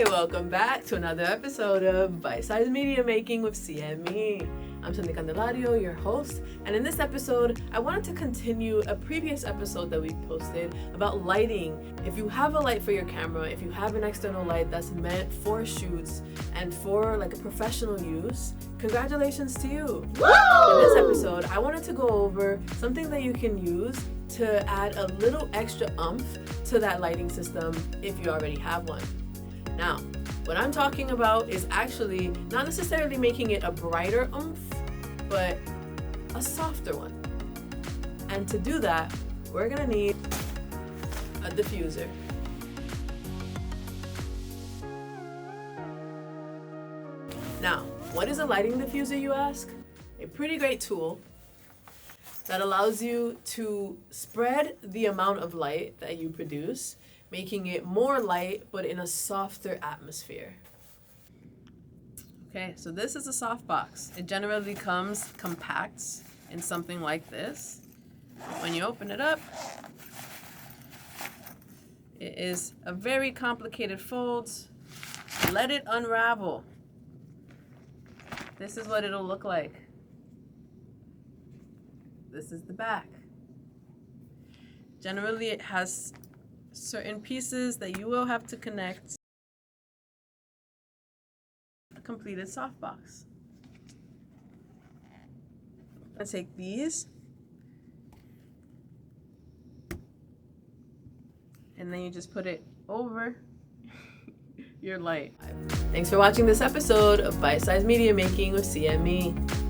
Hi, welcome back to another episode of Bite-Sized Media Making with CME. I'm Cindy Candelario, your host, and in this episode, I wanted to continue a previous episode that we posted about lighting. If you have a light for your camera, if you have an external light that's meant for shoots and for like a professional use, congratulations to you. Woo! In this episode, I wanted to go over something that you can use to add a little extra oomph to that lighting system if you already have one. Now, what I'm talking about is actually not necessarily making it a brighter oomph, but a softer one. And to do that, we're gonna need a diffuser. Now, what is a lighting diffuser, you ask? A pretty great tool that allows you to spread the amount of light that you produce, making it more light, but in a softer atmosphere. Okay, so this is a softbox. It generally comes compact in something like this. When you open it up, it is a very complicated fold. Let it unravel. This is what it'll look like. This is the back. Generally, it has certain pieces that you will have to connect a completed softbox. I'm gonna take these and then you just put it over your light. Thanks for watching this episode of Bite-Sized Media Making with CME.